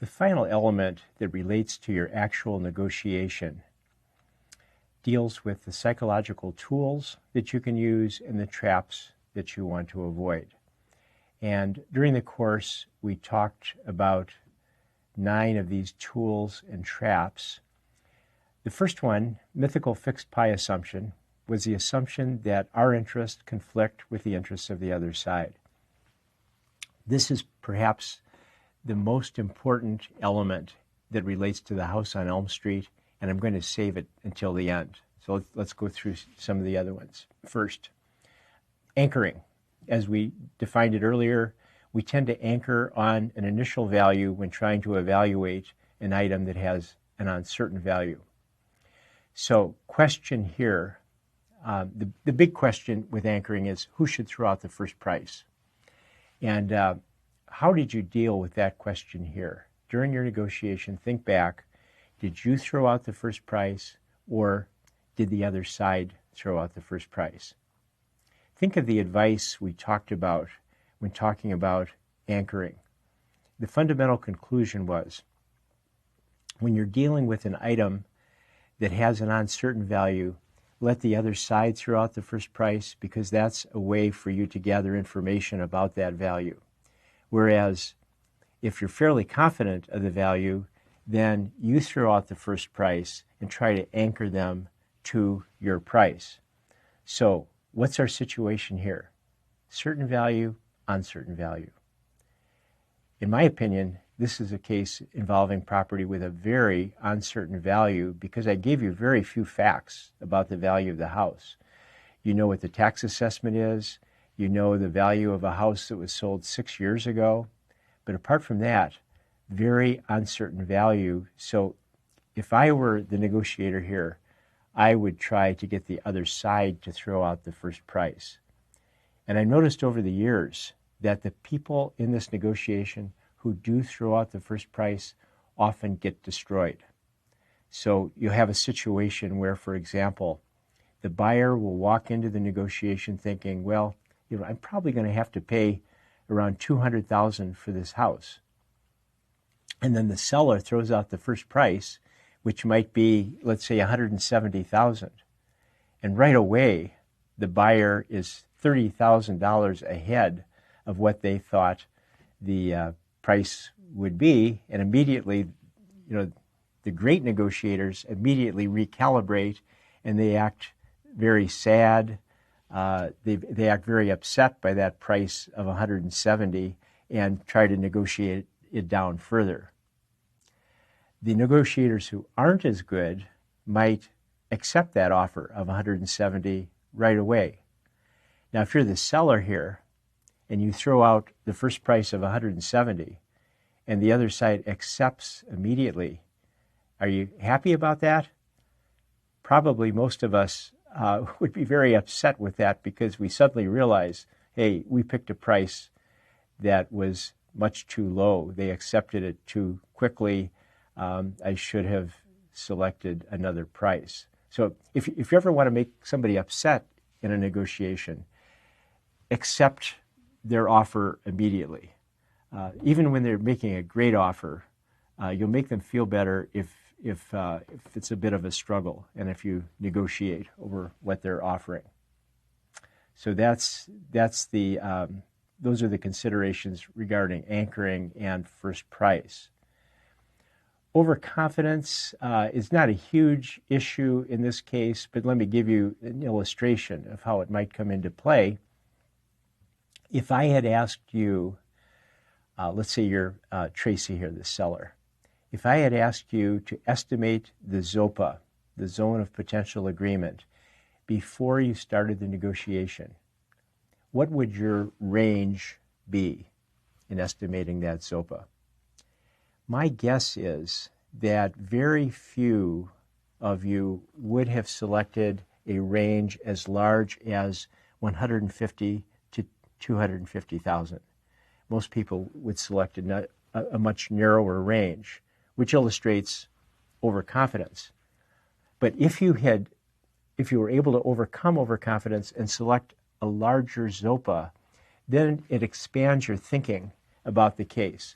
The final element that relates to your actual negotiation deals with the psychological tools that you can use and the traps that you want to avoid. And during the course, we talked about 9 of these tools and traps. The first one, mythical fixed pie assumption, was the assumption that our interests conflict with the interests of the other side. This is perhaps the most important element that relates to the house on Elm Street, and I'm going to save it until the end. So let's go through some of the other ones. First, anchoring. As we defined it earlier, we tend to anchor on an initial value when trying to evaluate an item that has an uncertain value. So question here, the big question with anchoring is who should throw out the first price? And how did you deal with that question here? During your negotiation, think back. Did you throw out the first price, or did the other side throw out the first price? Think of the advice we talked about when talking about anchoring. The fundamental conclusion was, when you're dealing with an item that has an uncertain value, let the other side throw out the first price, because that's a way for you to gather information about that value. Whereas if you're fairly confident of the value, then you throw out the first price and try to anchor them to your price. So what's our situation here? Certain value, uncertain value. In my opinion, this is a case involving property with a very uncertain value, because I gave you very few facts about the value of the house. You know what the tax assessment is. You know the value of a house that was sold 6 years ago. But apart from that, very uncertain value. So if I were the negotiator here, I would try to get the other side to throw out the first price. And I noticed over the years that the people in this negotiation who do throw out the first price often get destroyed. So you have a situation where, for example, the buyer will walk into the negotiation thinking, well, I'm probably going to have to pay around $200,000 for this house. And then the seller throws out the first price, which might be, let's say, $170,000. And right away, the buyer is $30,000 ahead of what they thought the price would be. And immediately, the great negotiators immediately recalibrate, and they act very sad. They act very upset by that price of $170 and try to negotiate it down further. The negotiators who aren't as good might accept that offer of $170 right away. Now, if you're the seller here and you throw out the first price of $170 and the other side accepts immediately, are you happy about that? Probably most of us would be very upset with that, because we suddenly realize, hey, we picked a price that was much too low. They accepted it too quickly. I should have selected another price. So if you ever want to make somebody upset in a negotiation, accept their offer immediately. Even when they're making a great offer, you'll make them feel better if it's a bit of a struggle and if you negotiate over what they're offering. So those are the considerations regarding anchoring and first price. Overconfidence is not a huge issue in this case, but let me give you an illustration of how it might come into play. If I had asked you, let's say you're Tracy here, the seller. If I had asked you to estimate the ZOPA, the zone of potential agreement, before you started the negotiation, what would your range be in estimating that ZOPA? My guess is that very few of you would have selected a range as large as 150 to 250,000. Most people would select a much narrower range, which illustrates overconfidence. But if you were able to overcome overconfidence and select a larger ZOPA, then it expands your thinking about the case.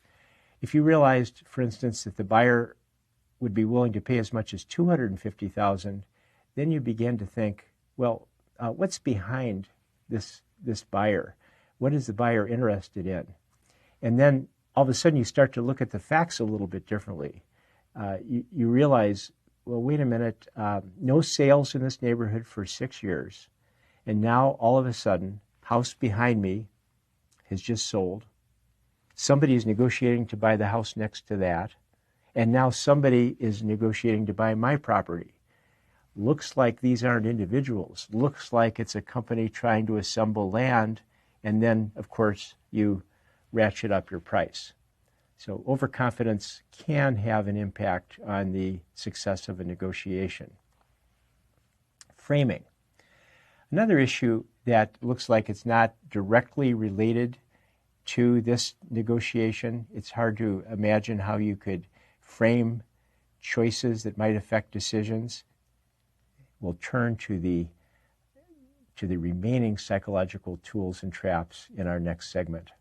If you realized, for instance, that the buyer would be willing to pay as much as $250,000, then you begin to think, well, what's behind this buyer? What is the buyer interested in? And then all of a sudden you start to look at the facts a little bit differently. You realize, well, wait a minute, no sales in this neighborhood for 6 years. And now all of a sudden, house behind me has just sold. Somebody is negotiating to buy the house next to that. And now somebody is negotiating to buy my property. Looks like these aren't individuals. Looks like it's a company trying to assemble land. And then, of course, you ratchet up your price. So overconfidence can have an impact on the success of a negotiation. Framing. Another issue that looks like it's not directly related to this negotiation. It's hard to imagine how you could frame choices that might affect decisions. We'll turn to the remaining psychological tools and traps in our next segment.